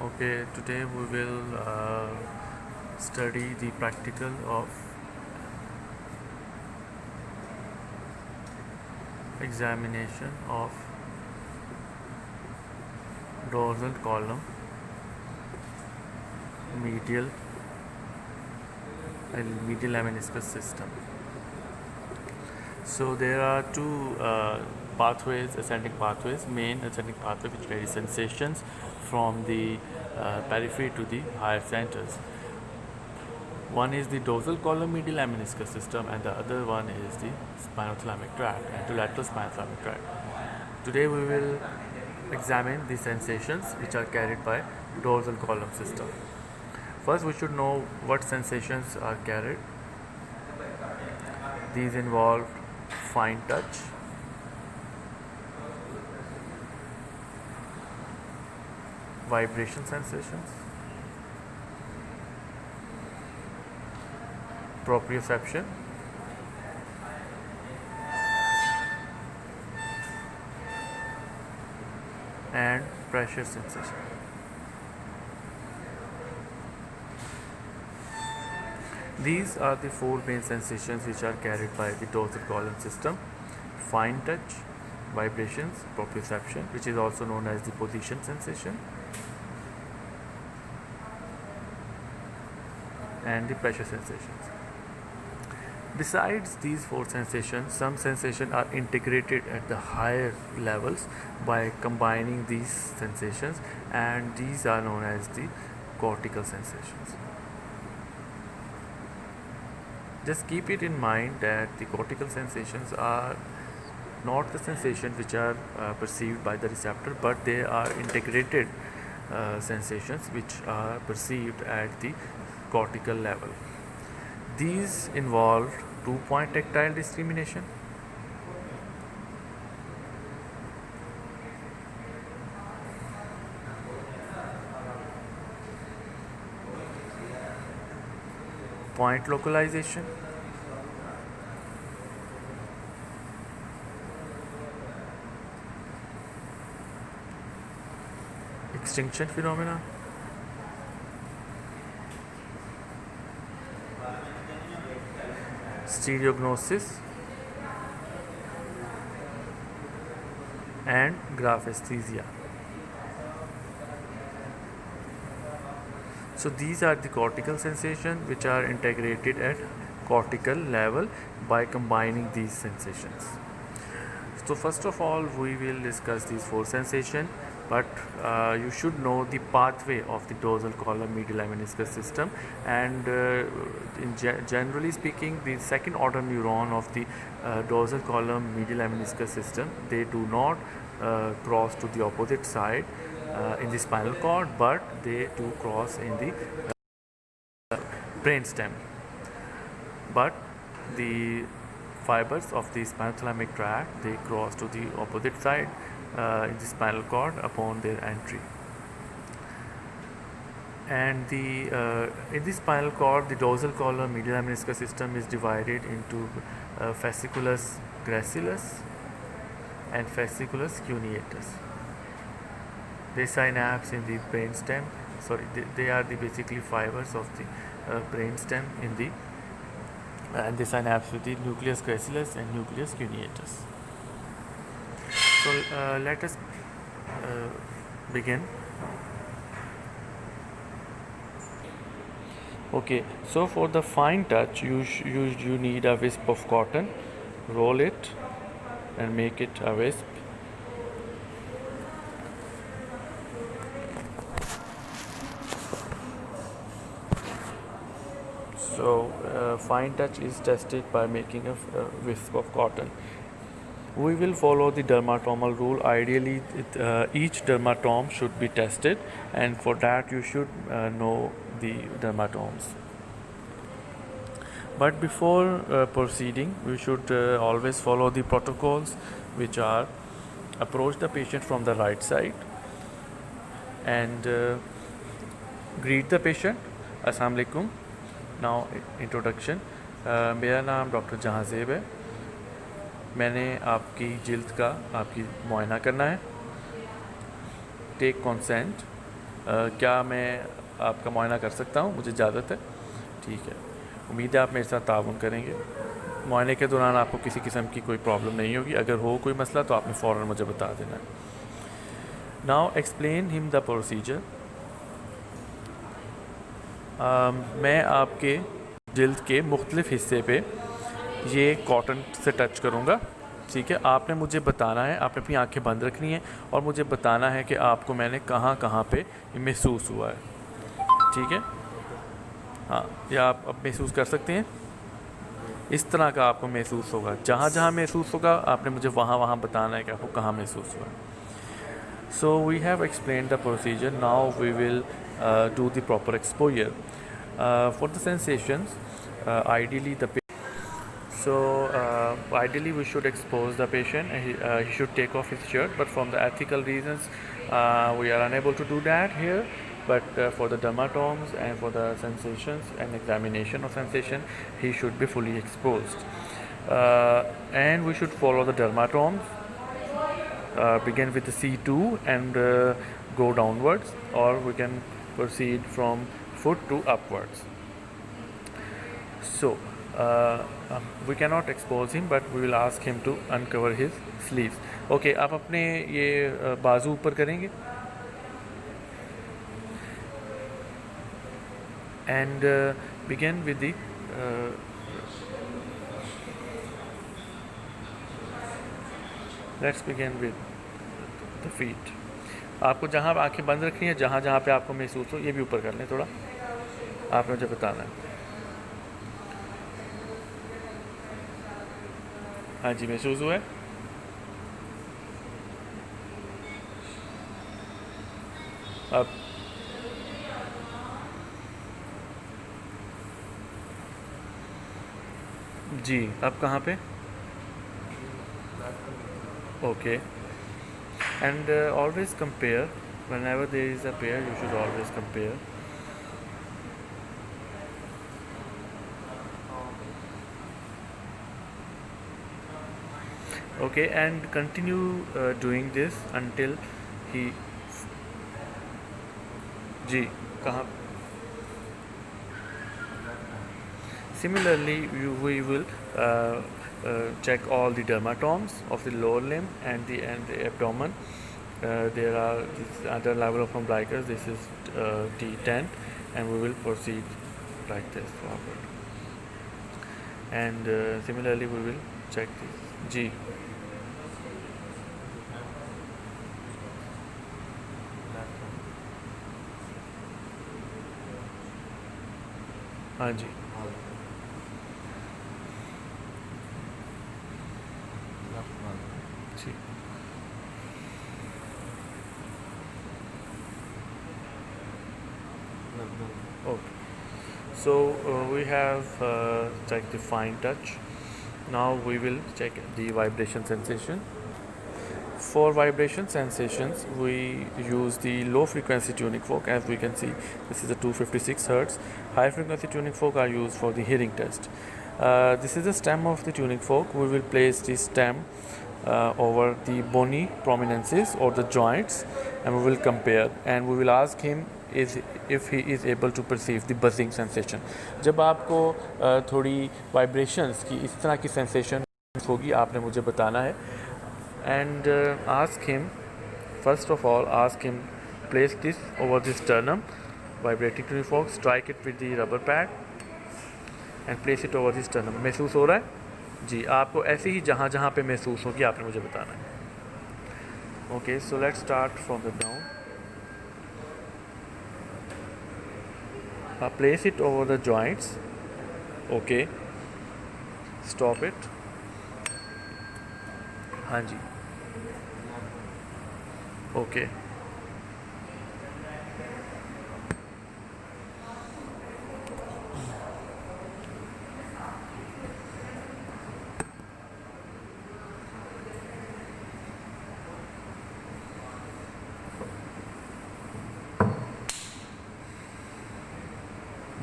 Okay, today we will study the practical of examination of dorsal column, medial and medial lemniscus system. So there are two pathways, ascending pathways, main ascending pathway which carries sensations from the periphery to the higher centers. One is the dorsal column medial lemniscus system and the other one is the spinothalamic tract, anterolateral spinothalamic tract. Today we will examine the sensations which are carried by dorsal column system. First we should know what sensations are carried. These involve fine touch, vibration sensations, proprioception, and pressure sensation. These are the four main sensations which are carried by the dorsal column system: fine touch, vibrations, proprioception, which is also known as the position sensation, and the pressure sensations. Besides these four sensations, some sensations are integrated at the higher levels by combining these sensations, and these are known as the cortical sensations. Just keep it in mind that the cortical sensations are not the sensations which are perceived by the receptor, but they are integrated sensations which are perceived at the cortical level. These involve two-point tactile discrimination, point localization, extinction phenomena, stereognosis, and graphesthesia. So these are the cortical sensations which are integrated at cortical level by combining these sensations. So first of all we will discuss these four sensations, but you should know the pathway of the dorsal column medial lemniscus system, and generally speaking the second order neuron of the dorsal column medial lemniscus system, they do not cross to the opposite side in the spinal cord, but they do cross in the brainstem. But the fibers of the spinothalamic tract, they cross to the opposite side in the spinal cord upon their entry. And in the spinal cord, the dorsal column medial lemniscus system is divided into fasciculus gracilis and fasciculus cuneatus. They synapse in the brainstem. They are the basically fibers of the brainstem in the and they synapse with the nucleus gracilis and nucleus cuneatus. So let us begin. Okay, so for the fine touch, you need a wisp of cotton. Roll it and make it a wisp. So fine touch is tested by making a wisp of cotton. We will follow the dermatomal rule. Ideally, each dermatome should be tested, and for that you should know the dermatomes. But before proceeding, we should always follow the protocols, which are approach the patient from the right side and greet the patient. Assalamu alaikum. Now introduction. मेरा नाम doctor Jahanzeb है. मैंने आपकी जिल्द का आपकी मुआयना करना है. Take consent. क्या मैं आपका मुआयना कर सकता हूँ? मुझे इजाज़त है? ठीक है, उम्मीद है आप मेरे साथ ताउन करेंगे। मुआयने के दौरान आपको किसी किस्म की कोई प्रॉब्लम नहीं होगी। अगर हो कोई मसला तो आपने फ़ौरन मुझे बता देना है। Now explain him the procedure. मैं आपके जिल्द के मुख्तलिफ़ हिस्से पे ये कॉटन से टच करूँगा, ठीक है। आपने मुझे बताना है, आपने अपनी आंखें बंद रखनी है और मुझे बताना है कि आपको मैंने कहाँ कहाँ पे महसूस हुआ है, ठीक है। हाँ, या आप अब महसूस कर सकते हैं। इस तरह का आपको महसूस होगा, जहाँ जहाँ महसूस होगा आपने मुझे वहाँ वहाँ बताना है कि आपको कहाँ महसूस हुआ। So we have explained the procedure. Now we will do the proper exposure. For the sensations, ideally ideally we should expose the patient. He should take off his shirt, but from the ethical reasons, we are unable to do that here. But for the dermatomes and for the sensations and examination of sensation, he should be fully exposed. And we should follow the dermatomes. Begin with the C2 and go downwards, or we can proceed from foot to upwards. So we cannot expose him, but we will ask him to uncover his sleeves. Okay, आप अपने ये बाजू ऊपर करेंगे and begin with the let's begin with the feet. आपको जहाँ आंखें बंद रखनी है, जहाँ जहाँ पे आपको महसूस हो, ये भी ऊपर कर लें थोड़ा, आपने मुझे बताना है। हाँ जी, महसूस हुआ है। अब जी, अब कहाँ पे? Okay, and always compare. Whenever there is a pair, you should always compare. Okay, and continue doing this until he जी कहाँ? Similarly, we will check all the dermatomes of the lower limb and the abdomen. There are this other level of umbilicus. This is T10, and we will proceed like this forward. And similarly, we will check this G. हाँ जी, जी। Okay. So we have checked the fine touch. Now we will check the vibration sensation. For vibration sensations, we use the low frequency tuning fork. As we can see, this is a 256 Hertz. High frequency tuning fork are used for the hearing test. This is the stem of the tuning fork. We will place the stem over the bony prominences or the joints, and we will compare, and we will ask him if he is able to perceive the buzzing sensation. जब आपको थोड़ी vibrations की इस तरह की sensation होगी, आपने मुझे बताना है, and ask him, first of all ask him, place this over the sternum, vibrating tuning fork, strike it with the rubber pad and place it over the sternum. महसूस हो रहा है जी? आपको ऐसे ही जहाँ जहाँ पे महसूस होगी आपने मुझे बताना है। Okay, so let's start from the down. Place it over the joints. Okay, stop it. हाँ जी, okay.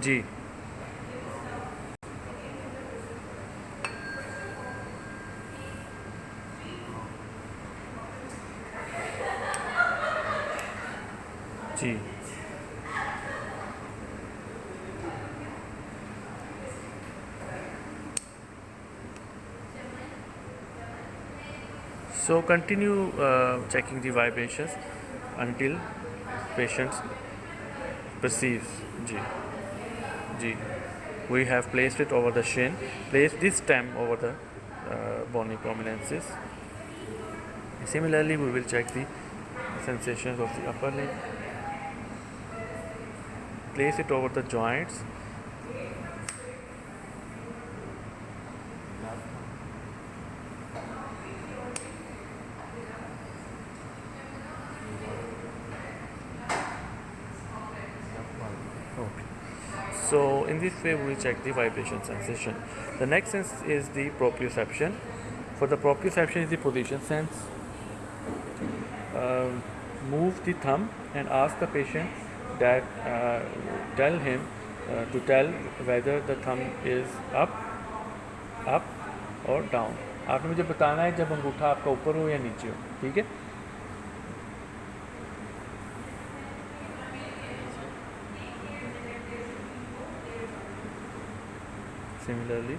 Ji, ji. So continue checking the vibrations until patient perceives. Ji. Ji. We have placed it over the shin. Place this stem over the bony prominences. Similarly, we will check the sensations of the upper limb. Place it over the joints. Okay. So in this way we will check the vibration sensation. The next sense is the proprioception. For the proprioception is the position sense. Move the thumb and ask the patient that tell him to tell whether the thumb is up और down. आपने मुझे बताना है जब अंगूठा आपका ऊपर हो या नीचे हो. ठीक है. Similarly,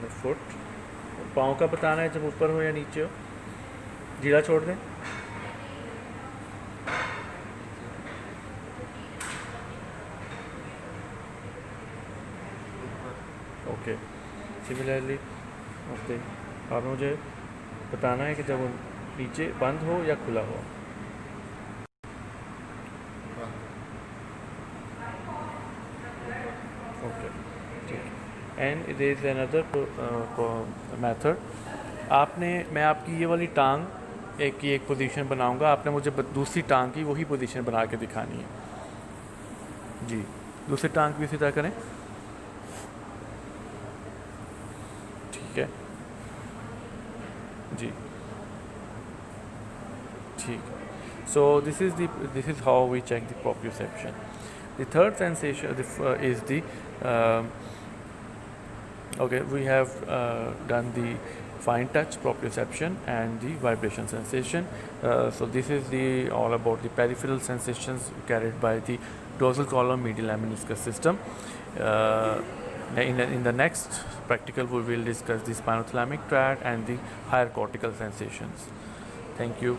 the foot. पाँव का बताना है जब ऊपर हो या नीचे हो. जीरा छोड़ दें. ओके. Similarly okay. आपने मुझे बताना है कि जब वो नीचे बंद हो या खुला हो. ओके. ठीक. And there is another method. मैं आपकी ये वाली टांग एक पोजीशन बनाऊंगा. आपने मुझे दूसरी टांग की वही पोजीशन बना के दिखानी है. जी. दूसरी टांग भी इसी तरह करें. ठीक है. जी. ठीक. So this is how we check the proprioception. The third sensation is the okay, we have done the fine touch proprioception and the vibration sensation. So this is all about the peripheral sensations carried by the dorsal column medial lemniscus system. In the next practical we will discuss the spinothalamic tract and the higher cortical sensations. Thank you.